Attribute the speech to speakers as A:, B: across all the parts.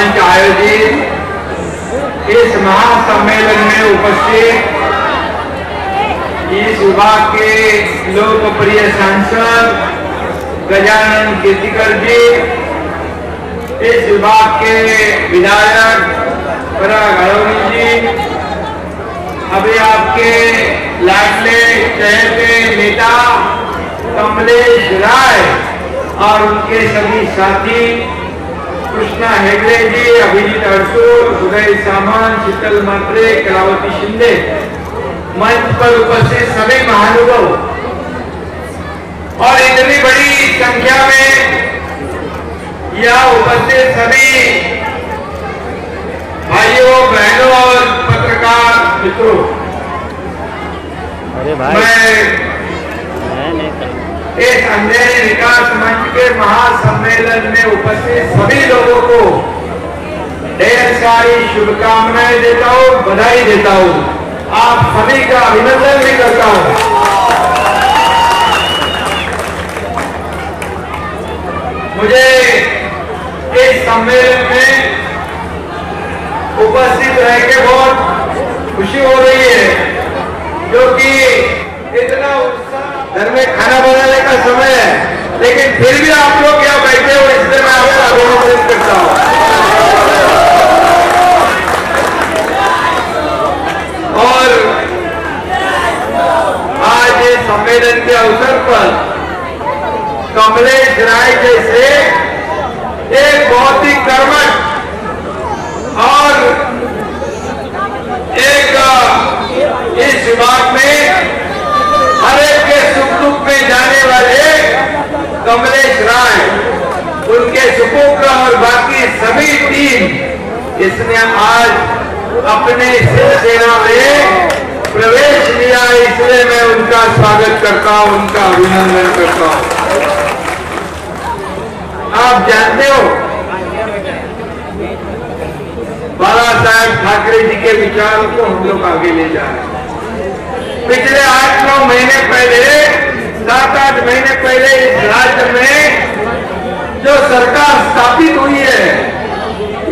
A: मंच आयोजित इस महासम्मेलन में उपस्थित इस विभाग के लोकप्रिय सांसद गजानन कीर्तिकर जी, इस विभाग के विधायक पराग अरोड़ी जी, अभी आपके लाडले शहर के नेता कमलेश राय और उनके सभी साथी कृष्णा हेगड़े जी, अभिजीत अड़सूर, उदय सामंत, शीतल मात्रे, कलावती शिंदे, मंच पर उपस्थित सभी महानुभाव और इतनी बड़ी संख्या में यह उपस्थित सभी भाइयों बहनों और पत्रकार मित्रों, मैं इस अंधेरी विकास मंच के महासम्मेलन में उपस्थित सभी लोगों को ढेर सारी शुभकामनाएं देता हूं, बधाई देता हूं, आप सभी का अभिनंदन भी करता हूं। मुझे इस सम्मेलन में उपस्थित रह के बहुत खुशी हो रही है, क्योंकि इतना उत्साह, घर में खाना बनाने का समय है, लेकिन फिर भी आप लोग यहाँ बैठे हो, इसलिए मैं आपका अभिनंदन करता हूँ। और आज इस सम्मेलन के अवसर पर कमलेश राय जैसे एक बहुत ही कर्मठ और एक इस विभाग में हर एक के सुख दुख में जाने वाले कमलेश राय, उनके सुपुत्र और बाकी सभी टीम, इसने आज अपने शिवसेना में प्रवेश लिया, इसलिए मैं उनका स्वागत करता हूं, उनका अभिनंदन करता हूं। आप जानते हो, बाला साहेब ठाकरे जी के विचारों को हम लोग आगे ले जा रहे हैं। पिछले 8-9 महीने पहले, 7-8 महीने पहले इस राज्य में जो सरकार स्थापित हुई है,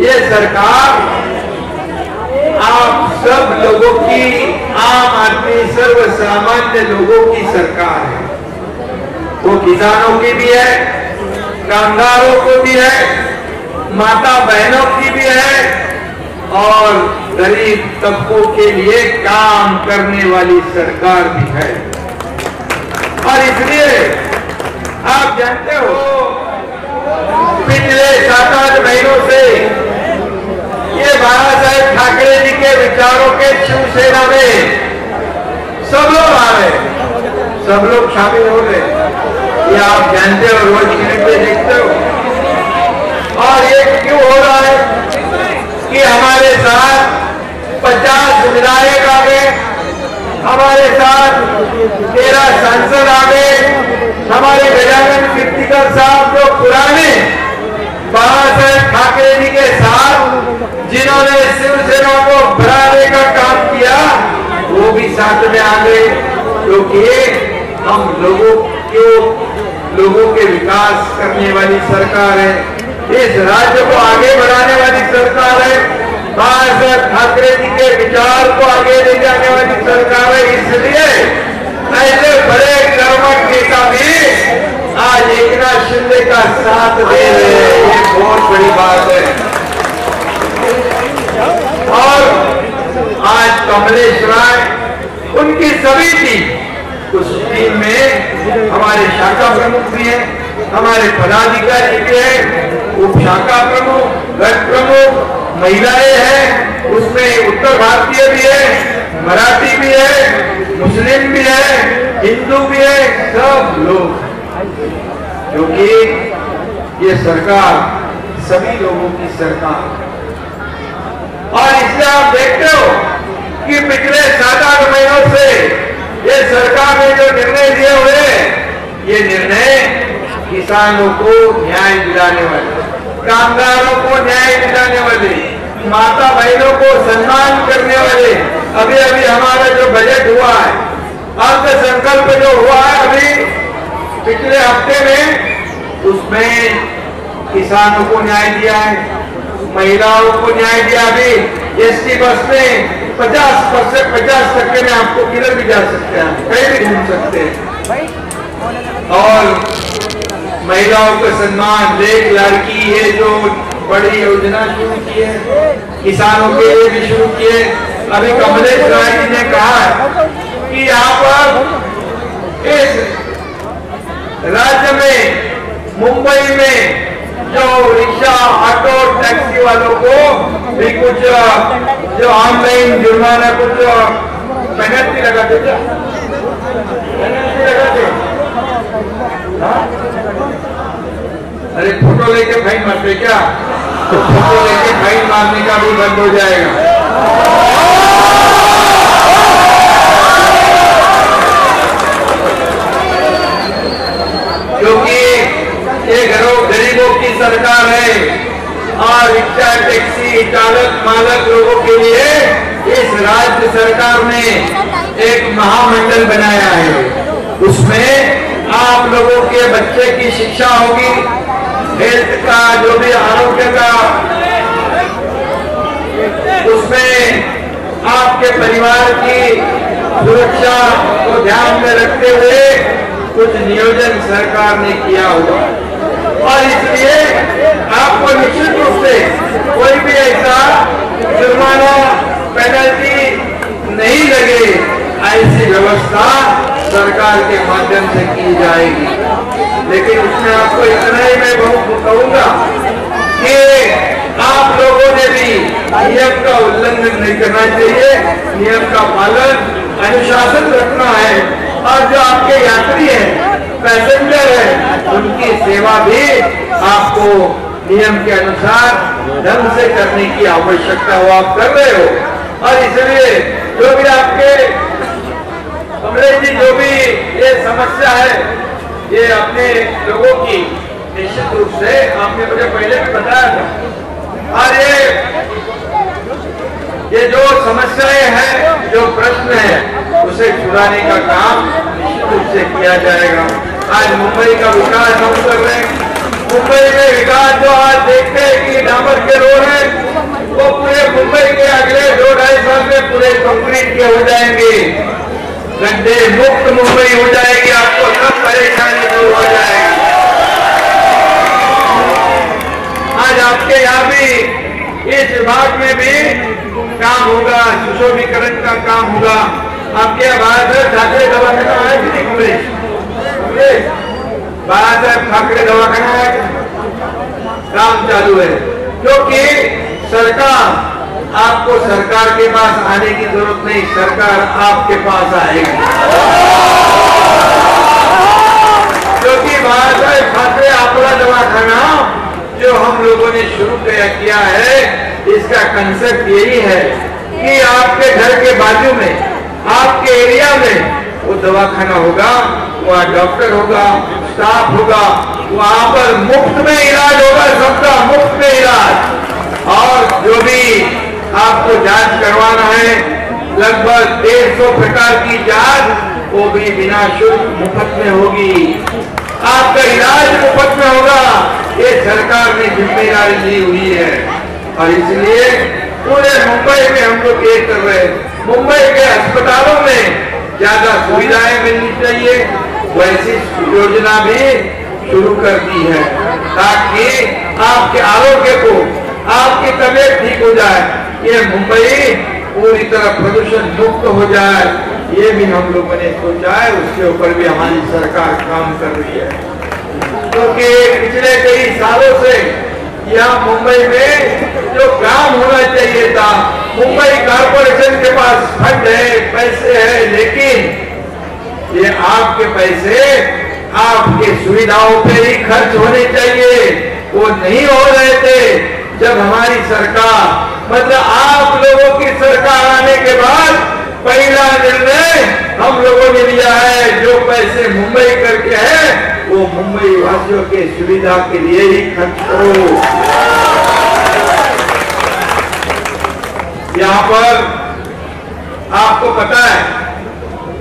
A: ये सरकार आप सब लोगों की, आम आदमी, सर्व सामान्य लोगों की सरकार है। वो किसानों की भी है, कामगारों को भी है, माता बहनों की भी है और गरीब तबकों के लिए काम करने वाली सरकार भी है। और इसलिए आप जानते हो, पिछले 7-8 महीनों से ये बाला साहेब ठाकरे जी के विचारों के शिवसेना में सब लोग आ रहे, सब लोग शामिल हो रहे, ये आप जानते हो, रोज टीवी पे देखते हो। और ये क्यों हो रहा है कि हमारे साथ 50 विधायक आ गए, हमारे साथ 13 सांसद आ गए, हमारे गजानन कीर्तिकर साहब जो पुराने बाला साहेब ठाकरे जी के साथ जिन्होंने शिवसेना को बढ़ाने का काम किया, वो भी साथ में आ गए, क्योंकि हम लोगों के विकास करने वाली सरकार है, इस राज्य को आगे बढ़ाने वाली सरकार है, बाला साहेब ठाकरे जी के विचार को आगे ले जाने वाली सरकार है। इसलिए ऐसे बड़े कर्मठ नेता भी आज एकनाथ शिंदे का साथ दे रहे हैं, ये बहुत बड़ी बात है। और आज कमलेश राय, उनकी सभी टीम, उस टीम में हमारे शाखा प्रमुख भी हैं, हमारे पदाधिकारी भी हैं, उप शाखा प्रमुख, गट प्रमुख, महिलाएं हैं, उसमें उत्तर भारतीय भी है, मराठी भी है, मुस्लिम भी है, हिंदू भी है, सब लोग, क्योंकि ये सरकार सभी लोगों की सरकार। और इसलिए आप देखते हो कि पिछले 7-8 महीनों से ये सरकार ने जो निर्णय लिए हुए, ये निर्णय किसानों को न्याय दिलाने वाले, कामगारों को न्याय दिलाने वाले, माता बहनों को सम्मान करने वाले। अभी अभी हमारा जो बजट हुआ है, अर्थसंकल्प जो हुआ है अभी पिछले हफ्ते में, उसमें किसानों को न्याय दिया है, महिलाओं को न्याय दिया। अभी एसटी बस में 50% में आपको किधर भी जा सकते हैं, कहीं भी घूम सकते हैं। और महिलाओं का सम्मान, एक लड़की है जो बड़ी योजना शुरू की है, किसानों के लिए भी शुरू की है। अभी कमलेश राय जी ने कहा कि यहाँ पर इस राज्य में, मुंबई में जो रिक्शा, ऑटो, टैक्सी वालों को भी कुछ जो ऑनलाइन जुर्माना कुछ पेनल्टी लगाते थे, अरे फोटो लेके फाइन मारते क्या? तो फोटो लेके फाइन मारने का भी बंद हो जाएगा। क्योंकि ये गरीबों की सरकार है और रिक्शा, टैक्सी चालक मालक लोगों के लिए इस राज्य सरकार ने एक महामंडल बनाया है। उसमें आप लोगों के बच्चे की शिक्षा होगी, हेल्थ का जो भी आरोग्य का, उसमें आपके परिवार की सुरक्षा को ध्यान में रखते हुए कुछ नियोजन सरकार ने किया हुआ और इसलिए आपको निश्चित रूप से कोई भी ऐसा जुर्माना, पेनल्टी नहीं लगे, ऐसी व्यवस्था सरकार के माध्यम से की जाएगी। लेकिन उसमें आपको इतना ही मैं बहुत कहूंगा कि आप लोगों ने भी नियम का उल्लंघन नहीं करना चाहिए, नियम का पालन, अनुशासन रखना है। और जो आपके यात्री हैं, पैसेंजर हैं, उनकी सेवा भी आपको नियम के अनुसार ढंग से करने की आवश्यकता हो, आप कर रहे हो। और इसलिए जो भी आपके कमलेश जी, जो भी ये समस्या है, ये अपने लोगों की निश्चित रूप से आपने मुझे पहले भी बताया था। और ये जो समस्याएं हैं, जो प्रश्न है, उसे छुड़ाने का काम निश्चित रूप से किया जाएगा। आज मुंबई का विकास हम कर रहे हैं। मुंबई में विकास जो आज देखते हैं कि डामर के रोड है, वो पूरे मुंबई के अगले 2-2.5 साल में पूरे कंक्रीट के हो जाएंगे, गड्ढे मुक्त मुंबई हो जाएगी, आपको सब परेशानी दूर हो जाएगी। आज आपके यहाँ भी इस विभाग में भी काम होगा, सुशोभीकरण का काम होगा। आपके यहाँ बाबा साहेब ठाकरे दवाखाना है कि नहीं? कमलेश, बाबा साहेब ठाकरे दवाखाना है, काम चालू है। क्योंकि सरकार, आपको सरकार के पास आने की जरूरत नहीं, सरकार आपके पास आएगी। क्योंकि बाबा साहेब ठाकरे आपला दवाखाना जो हम लोगों ने शुरू किया है, इसका कंसेप्ट यही है कि आपके घर के बाजू में, आपके एरिया में वो दवाखाना होगा, वहाँ डॉक्टर होगा, स्टाफ होगा, वहाँ पर मुफ्त में इलाज होगा, सबका मुफ्त में इलाज। और जो भी आपको जांच करवाना है, लगभग 150 प्रकार की जांच, वो भी बिना शुल्क मुफ्त में होगी। आपका इलाज मुफ्त में होगा। ये सरकार ने जिम्मेदारी ली हुई है और इसलिए पूरे मुंबई में हम लोग ये कर रहे हैं। मुंबई के अस्पतालों में ज्यादा सुविधाएं मिलनी चाहिए, वैसी योजना भी शुरू कर दी है ताकि आपके आरोग्य को, आपकी तबीयत ठीक हो जाए, ये मुंबई पूरी तरह प्रदूषण मुक्त हो जाए। ये भी हम लोगों ने सोचा है, उसके ऊपर भी हमारी सरकार काम कर रही है। क्योंकि पिछले कई सालों से यहाँ मुंबई में जो काम होना चाहिए था, मुंबई कॉर्पोरेशन के पास फंड है, पैसे है, लेकिन ये आपके पैसे आपके सुविधाओं पे ही खर्च होने चाहिए, वो नहीं हो रहे थे। जब हमारी सरकार, मतलब आप लोगों की सरकार आने के बाद पहला निर्णय हम लोगों ने लिया है, जो पैसे मुंबई करके है वो मुंबई वासियों के सुविधा के लिए ही खर्च करो। यहाँ पर आपको पता है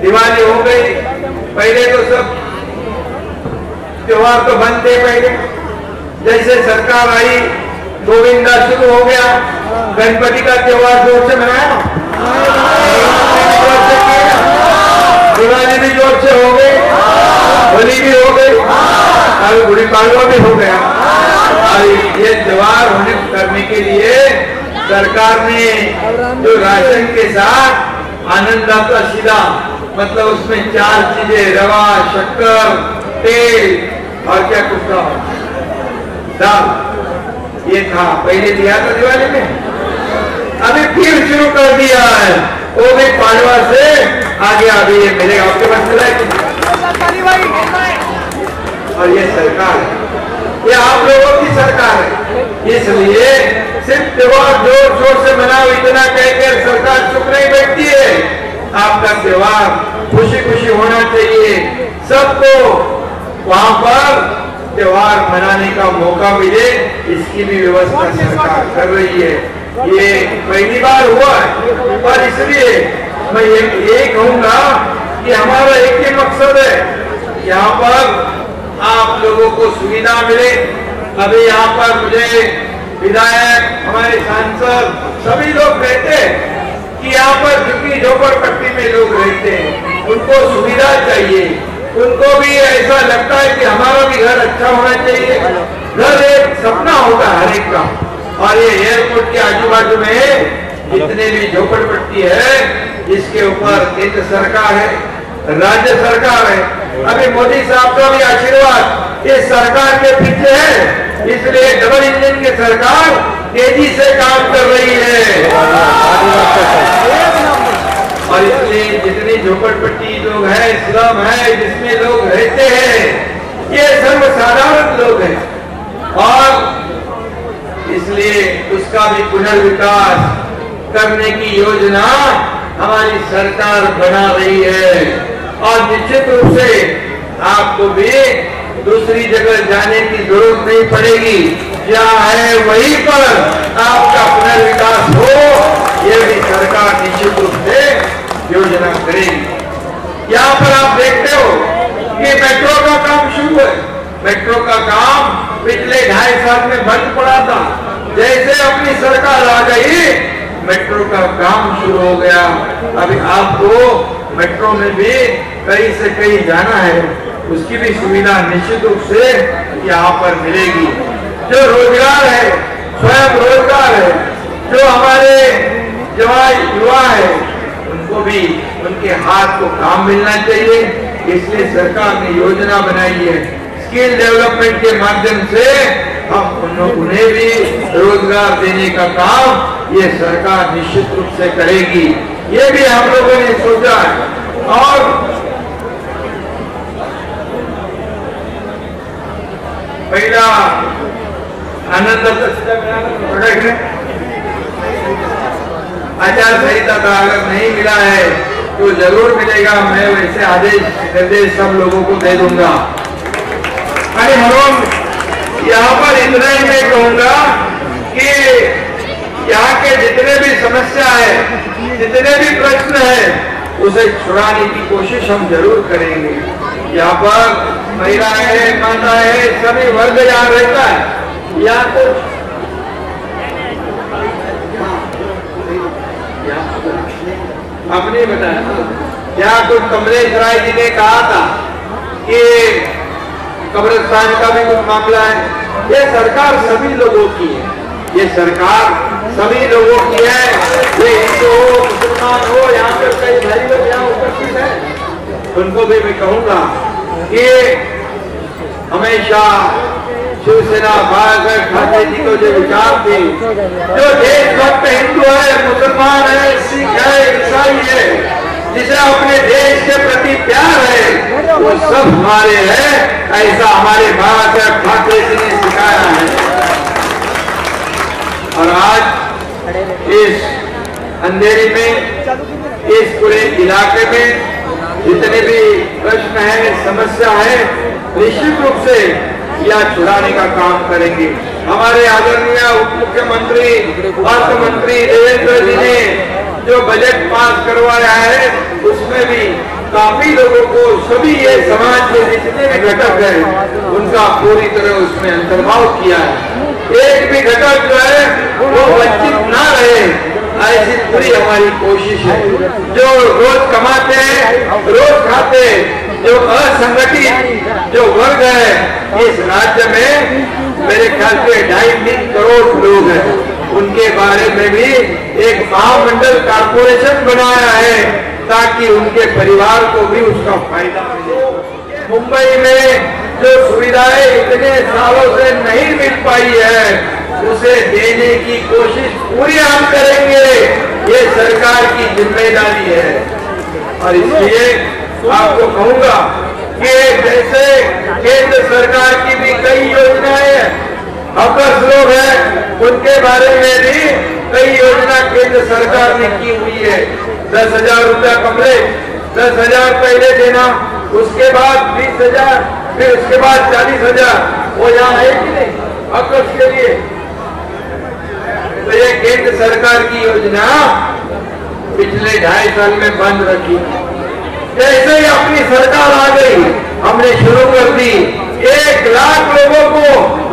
A: दिवाली हो गई, पहले तो सब त्योहार तो बंद थे। पहले जैसे सरकार आई गोविंदा शुरू हो गया, गणपति का त्योहार जोर से मनाया, दिवाली भी जोर से हो गई, होली भी हो गई, अभी गुड़ी पाड़वा भी हो गया। और ये त्योहार होने करने के लिए सरकार ने जो राशन के साथ आनंददाता सीधा, मतलब उसमें 4 चीजें, रवा, शक्कर, तेल और क्या कुछ था, दाल, ये था। पहले दिया था दिवाली में, अभी फिर शुरू कर दिया है, वो भी पाड़वा से आगे अभी ये मिलेगा। आपके पास मिला है? और ये सरकार है, ये आप लोगों की सरकार है, इसलिए सिर्फ त्योहार जोर शोर से मनाओ इतना कहकर सरकार चुप नहीं बैठती है। आपका त्योहार खुशी खुशी होना चाहिए, सबको वहां पर त्योहार मनाने का मौका मिले, इसकी भी व्यवस्था सरकार कर रही है। ये पहली बार हुआ है और इसलिए मैं ये कहूंगा कि हमारा एक ही मकसद है, यहाँ पर आप लोगों को सुविधा मिले। अभी यहाँ पर मुझे विधायक, हमारे सांसद सभी लोग कहते हैं कि यहाँ पर झुग्गी झोपड़पट्टी में लोग रहते हैं, उनको सुविधा चाहिए, उनको भी ऐसा लगता है कि हमारा भी घर अच्छा होना चाहिए। घर एक सपना होता है हर एक का, और ये एयरपोर्ट के आजू बाजू में जितने भी झोपड़पट्टी है, इसके ऊपर केंद्र सरकार है, राज्य सरकार है, अभी मोदी साहब का भी आशीर्वाद इस सरकार के पीछे है, इसलिए डबल इंजन की सरकार तेजी से काम कर रही है। और इसलिए जितनी झोपड़पट्टी लोग हैं, स्लम है, जिसमें लोग रहते हैं, ये सर्वसाधारण लोग हैं, और इसलिए उसका भी पुनर्विकास करने की योजना हमारी सरकार बना रही है। और निश्चित रूप से आपको भी दूसरी जगह जाने की जरूरत नहीं पड़ेगी, जहाँ है वहीं पर आपका पुनर्विकास हो, ये भी सरकार निश्चित रूप से योजना करेगी। यहाँ पर आप देखते हो कि मेट्रो का काम शुरू है, मेट्रो का काम पिछले 2.5 साल में बंद पड़ा था, जैसे अपनी सरकार आ गई मेट्रो का काम शुरू हो गया। अभी आपको मेट्रो में भी कहीं से कहीं जाना है, उसकी भी सुविधा निश्चित रूप से यहाँ पर मिलेगी। जो रोजगार है, स्वयं रोजगार है, जो हमारे जवान युवा है, उनको भी उनके हाथ को काम मिलना चाहिए, इसलिए सरकार ने योजना बनाई है। स्किल डेवलपमेंट के माध्यम से हम उन्हें भी रोजगार देने का काम ये सरकार निश्चित रूप से करेगी, ये भी हम लोगों ने सोचा है। और पहला आनंद आचार संहिता का अगर नहीं मिला है तो जरूर मिलेगा, मैं वैसे आदेश निर्देश सब लोगों को दे दूंगा। अरे हम यहाँ पर इतना ही मैं कहूंगा कि यहाँ के जितने भी समस्या है, जितने भी प्रश्न है, उसे छुड़ाने की कोशिश हम जरूर करेंगे। यहाँ पर महिलाएं है, माता है, सभी वर्ग यहाँ रहता है। यहाँ कुछ आपने बताया, यहाँ कुछ कमलेश राय जी ने कहा था कि कब्रिस्तान का भी कुछ मामला है। ये सरकार सभी लोगों की है, ये सरकार सभी लोगों की है, ये हिंदू हो, मुसलमान हो, यहाँ पर कई भाई लोग यहाँ उपस्थित हैं, उनको भी मैं कहूँगा कि हमेशा शिवसेना बालासाहेब ठाकरे जी को जो विचार थे, जो देशभक्त हिंदू है, मुसलमान है, सिख है, ईसाई है, जिसे अपने देश के प्रति प्यार है, वो सब हमारे हैं, ऐसा हमारे बालासाहेब ठाकरे जी ने सिखाया है। और आज इस अंधेरी में, इस पूरे इलाके में जितने भी प्रश्न है, समस्या है, निश्चित रूप से यह छुड़ाने का काम करेंगे। हमारे आदरणीय उप मुख्यमंत्री अर्थ मंत्री देवेंद्र जी ने जो बजट पास करवाया है, उसमें भी काफी लोगों को, सभी ये समाज के जितने भी घटक हैं, उनका पूरी तरह उसमें अंतर्भाव किया है। एक भी घटक जो है वो वंचित ना रहे, ऐसी पूरी हमारी कोशिश है। जो रोज कमाते हैं, रोज खाते, जो असंगठित जो वर्ग है इस राज्य में, मेरे ख्याल से 2.5-3 करोड़ लोग हैं, उनके बारे में भी एक महामंडल कारपोरेशन बनाया है ताकि उनके परिवार को भी उसका फायदा मिले। मुंबई में जो सुविधाएं इतने सालों से नहीं मिल पाई है उसे देने की कोशिश पूरी हम करेंगे, ये सरकार की जिम्मेदारी है। और इसलिए आपको कहूंगा कि जैसे केंद्र सरकार की भी कई योजनाएं हैं, हकर्स लोग हैं उनके बारे में भी कई योजना केंद्र सरकार ने की हुई है। 10,000 रुपया कमरे, 10,000 पहले देना, उसके बाद 20,000, फिर उसके बाद 40,000, वो यहाँ है कि नहीं हकर्स के लिए। तो ये केंद्र सरकार की योजना पिछले 2.5 साल में बंद रखी। जैसे ही अपनी सरकार आ गई हमने शुरू कर दी। 1 लाख लोगों को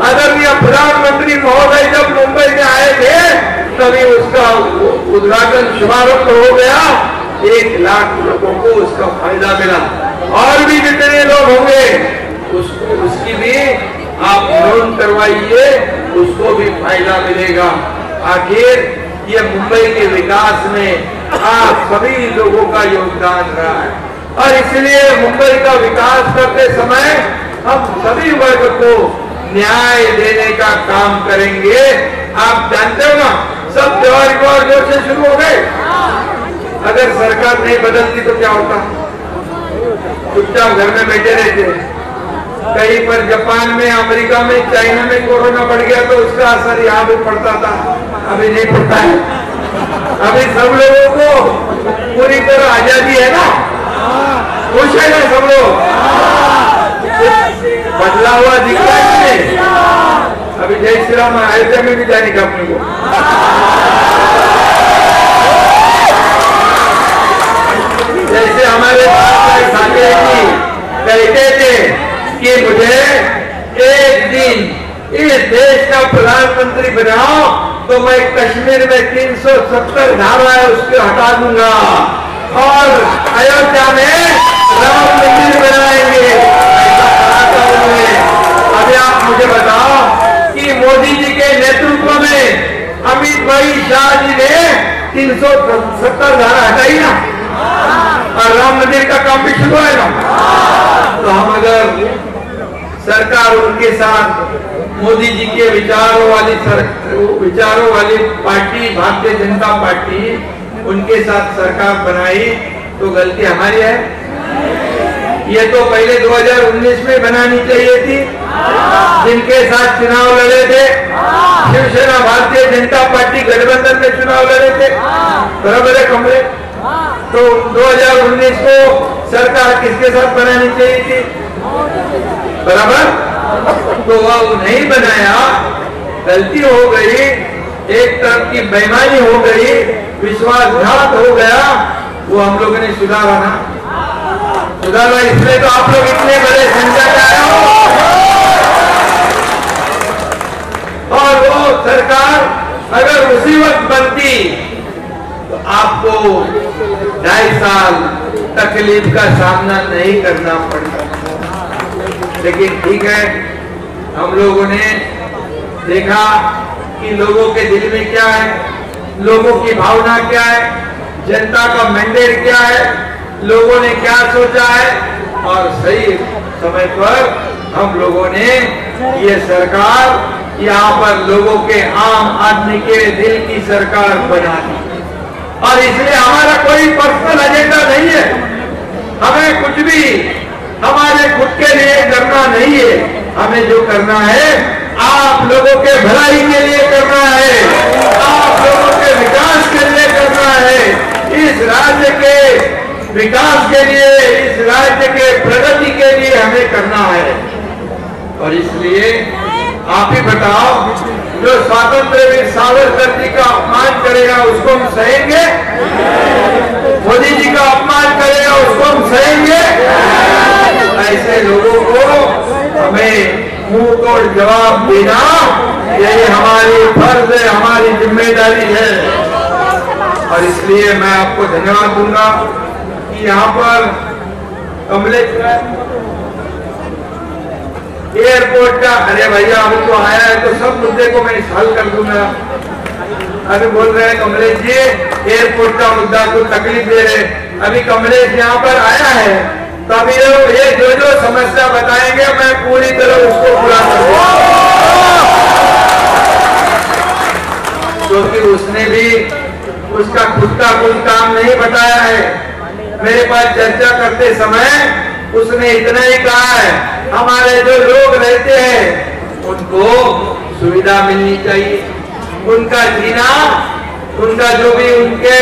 A: आदरणीय प्रधानमंत्री महोदय जब मुंबई में आए थे तभी उसका उद्घाटन शुभारंभ हो गया। 1 लाख लोगों को उसका फायदा मिला, और भी जितने लोग होंगे उसकी भी आप लोन करवाइए, उसको भी फायदा मिलेगा। आखिर ये मुंबई के विकास में आप सभी लोगों का योगदान रहा है, और इसलिए मुंबई का विकास करते समय हम सभी वर्ग को न्याय देने का काम करेंगे। आप जानते हो ना, सब त्योहार जोर से शुरू हो गए। अगर सरकार नहीं बदलती तो क्या होता? चुपचाप घर में बैठे रहते। कहीं पर जापान में, अमेरिका में, चाइना में कोरोना बढ़ गया तो उसका असर यहाँ भी पड़ता था, अभी नहीं पड़ता है। अभी सब लोगों को पूरी तरह आजादी है ना, खुश है ना सब लोग? बदला हुआ दिख रहा है कि नहीं? अभी जय श्री राम अयोध्या में भी जाने का अपने को। जैसे हमारे साथी कहते थे कि मुझे एक दिन इस देश का प्रधानमंत्री बनाओ तो मैं कश्मीर में 370 धारा है उसको हटा दूंगा और अयोध्या में राम मंदिर बनाएंगे। अभी आप मुझे बताओ कि मोदी जी के नेतृत्व में अमित भाई शाह जी ने 370 धारा हटाई ना, और राम मंदिर का काम भी शुरू है ना। तो हम अगर सरकार उनके साथ मोदी जी के विचारों वाली पार्टी भारतीय जनता पार्टी उनके साथ सरकार बनाई तो गलती हमारी है। ये तो पहले 2019 में बनानी चाहिए थी। जिनके साथ चुनाव लड़े थे शिवसेना भारतीय जनता पार्टी गठबंधन में चुनाव लड़े थे, बराबर है कमरे। तो 2019 को सरकार किसके साथ बनानी चाहिए थी? बराबर। तो वह नहीं बनाया, गलती हो गई, एक तरफ की बेईमानी हो गई, विश्वासघात हो गया, वो हम लोगों ने सुधारा ना। सुधारा इसलिए तो आप लोग इतने बड़े संख्या में आए हो। और वो सरकार अगर उसी वक्त बनती तो आपको 2.5 साल तकलीफ का सामना नहीं करना पड़ता। लेकिन ठीक है, हम लोगों ने देखा कि लोगों के दिल में क्या है, लोगों की भावना क्या है, जनता का मैंडेट क्या है, लोगों ने क्या सोचा है, और सही समय पर हम लोगों ने ये सरकार यहाँ पर लोगों के आम आदमी के दिल की सरकार बना दी। और इसलिए हमारा कोई पर्सनल एजेंडा नहीं है, हमें कुछ भी हमारे खुद के लिए करना नहीं है। हमें जो करना है आप लोगों के भलाई के लिए करना है, आप लोगों के विकास के लिए करना है, इस राज्य के विकास के लिए, इस राज्य के प्रगति के लिए हमें करना है। और इसलिए आप ही बताओ, जो स्वतंत्र वीर सावरकर जी का अपमान करेगा उसको हम सहेंगे? मोदी जी का अपमान करेगा उसको हम सहेंगे? ऐसे लोगों को हमें मुंह तोड़ जवाब देना यही हमारी फर्ज है, हमारी जिम्मेदारी है। और इसलिए मैं आपको धन्यवाद दूंगा कि यहाँ पर कमलेश्वर एयरपोर्ट का, अरे भैया अभी तो आया है तो सब मुद्दे को मैं हल कर दूंगा। अभी बोल रहे हैं कमलेश जी एयरपोर्ट का मुद्दा को तकलीफ दे रहे, अभी कमलेश यहाँ पर आया है तो अभी ये जो समस्या बताएंगे मैं पूरी तरह उसको पूरा कर दूंगा, क्योंकि उसने भी उसका खुद का कोई काम नहीं बताया है। मेरे पास चर्चा करते समय उसने इतना ही कहा है, हमारे जो लोग रहते हैं उनको सुविधा मिलनी चाहिए, उनका जीना, उनका जो भी उनके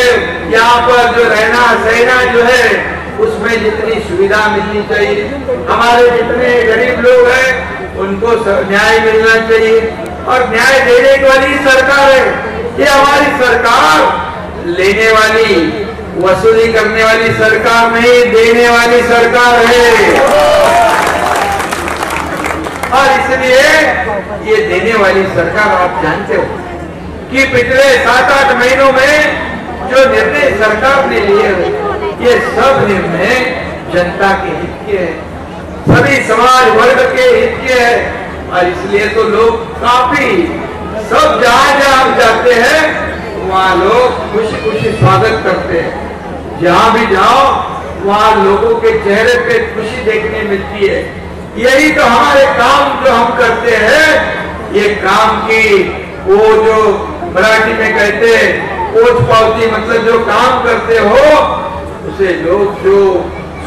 A: यहाँ पर जो रहना सहना जो है उसमें जितनी सुविधा मिलनी चाहिए, हमारे जितने गरीब लोग हैं उनको न्याय मिलना चाहिए। और न्याय देने वाली सरकार है ये, हमारी सरकार लेने वाली वसूली करने वाली सरकार नहीं, देने वाली सरकार है। और इसलिए ये देने वाली सरकार, आप जानते हो कि पिछले 7-8 महीनों में जो निर्णय सरकार ने लिए ये सब निर्णय जनता के हित के हैं, सभी समाज वर्ग के हित के हैं। और इसलिए तो लोग काफी सब जहां जाते हैं वहां लोग खुशी खुशी स्वागत करते हैं। जहां भी जाओ वहां लोगों के चेहरे पे खुशी देखने मिलती है। यही तो हमारे काम जो हम करते हैं, ये काम की वो जो मराठी में कहते हैं पोच पावती, मतलब जो काम करते हो उसे लोग जो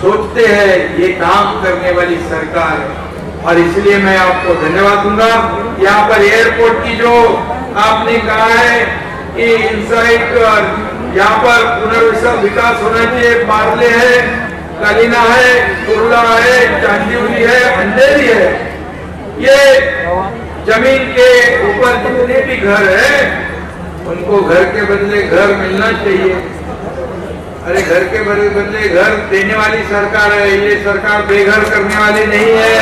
A: सोचते हैं ये काम करने वाली सरकार है। और इसलिए मैं आपको धन्यवाद दूंगा। यहाँ पर एयरपोर्ट की जो आपने कहा है कि इंसाइट यहाँ पर पुनर्विकास होना चाहिए, बारले है, कलीना है, कुर्ला है, चांदीवली है, अंधेरी है, ये जमीन के ऊपर जितने भी घर है उनको घर के बदले घर मिलना चाहिए। अरे घर के बदले घर देने वाली सरकार है, ये सरकार बेघर करने वाली नहीं है।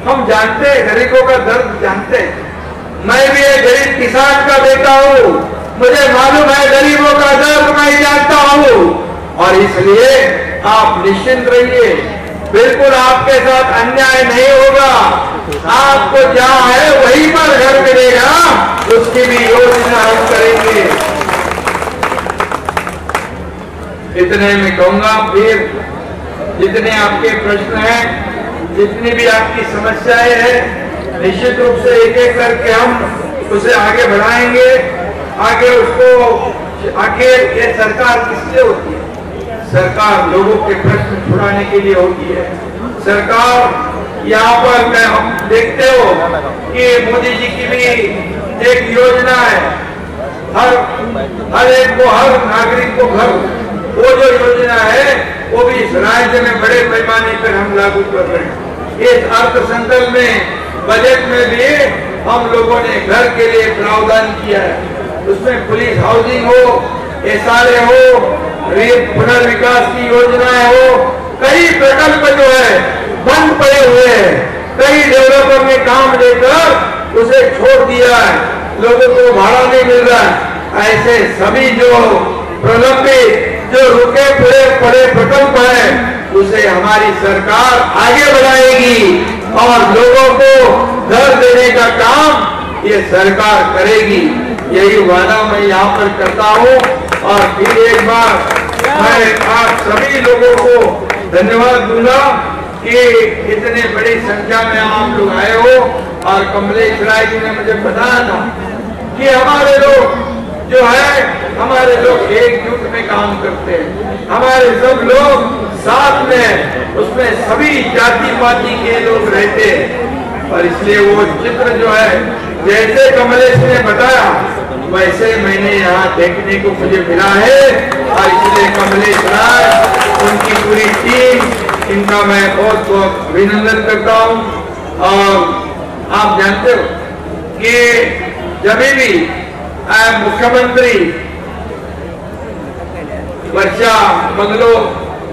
A: हम जानते हैं गरीबों का दर्द जानते हैं, मैं भी एक गरीब किसान का बेटा हूँ, मुझे मालूम है गरीबों का दर्द मैं जानता हूँ। और इसलिए आप निश्चिंत रहिए, बिल्कुल आपके साथ अन्याय नहीं होगा, आपको जहाँ है वहीं पर घर मिलेगा, उसकी भी योजना हम करेंगे। इतने में कहूंगा, फिर जितने आपके प्रश्न हैं, जितनी भी आपकी समस्याएं हैं, निश्चित रूप से एक एक करके हम उसे आगे बढ़ाएंगे। आगे उसको आखिर ये सरकार किसलिए होती है? सरकार लोगों के प्रश्न छुड़ाने के लिए होती है। सरकार यहाँ पर हम देखते हो कि मोदी जी की भी एक योजना है, हर एक को, हर नागरिक को घर, वो जो योजना है वो भी इस राज्य में बड़े पैमाने पर हम लागू कर रहे हैं। इस अर्थ संकल्प में, बजट में भी हम लोगों ने घर के लिए प्रावधान किया है। उसमें पुलिस हाउसिंग हो, एसआरए हो, पुनर्विकास की योजनाएं हो, कई प्रकल्प जो है बंद पड़े हुए हैं, कई डेवलपर ने काम देकर उसे छोड़ दिया है, लोगों को भाड़ा नहीं मिल रहा है। ऐसे सभी जो प्रलंबित, जो रुके पड़े प्रकल्प है, उसे हमारी सरकार आगे बढ़ाएगी और लोगों को घर देने का काम ये सरकार करेगी। यही वादा मैं यहाँ पर करता हूँ। और फिर एक बार मैं आप सभी लोगों को धन्यवाद दूंगा कि इतने बड़ी संख्या में आप लोग आए हो। और कमलेश राय जी ने मुझे बताया था कि हमारे लोग जो है, हमारे लोग एकजुट में काम करते हैं, हमारे सब लोग साथ में, उसमें सभी जाति पाति के लोग रहते हैं। और इसलिए वो चित्र जो है, जैसे कमलेश ने बताया वैसे मैंने यहाँ देखने को मुझे मिला है। और इसलिए कमलेश राय, उनकी पूरी टीम, इनका मैं बहुत बहुत अभिनंदन करता हूँ। और आप जानते हो कि जब भी मुख्यमंत्री वर्षा बंगलो,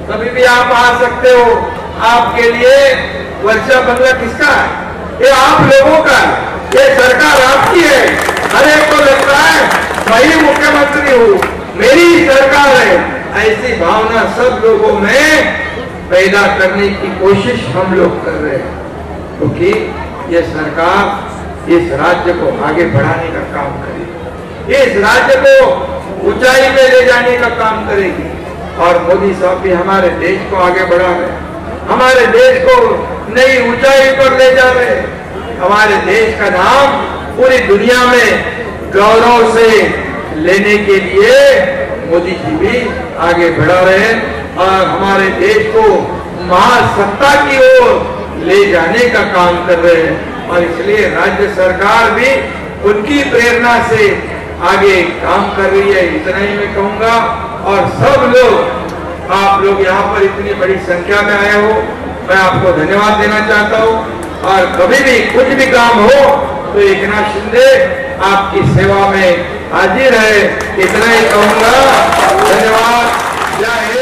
A: कभी भी आप आ सकते हो, आपके लिए वर्षा बंगला किसका है? ये आप लोगों का, ये सरकार आपकी है। हर एक को लगता है मैं ही मुख्यमंत्री हूँ, मेरी ही सरकार है। ऐसी भावना सब लोगों में पैदा करने की कोशिश हम लोग कर रहे हैं, क्योंकि ये सरकार इस राज्य को आगे बढ़ाने का काम करेगी, इस राज्य को ऊंचाई में ले जाने का काम करेगी। और मोदी साहब भी हमारे देश को आगे बढ़ा रहे, हमारे देश को नई ऊंचाई पर ले जा रहे, हमारे देश का नाम पूरी दुनिया में गौरव से लेने के लिए मोदी जी भी आगे बढ़ा रहे हैं और हमारे देश को महासत्ता की ओर ले जाने का काम कर रहे हैं। और इसलिए राज्य सरकार भी उनकी प्रेरणा से आगे काम कर रही है, इतना ही मैं कहूंगा। और सब लोग, आप लोग यहाँ पर इतनी बड़ी संख्या में आए हो, मैं आपको धन्यवाद देना चाहता हूँ। और कभी भी कुछ भी काम हो तो एकनाथ शिंदे आपकी सेवा में हाजिर है, इतना ही कहूंगा। धन्यवाद। जय हिंद।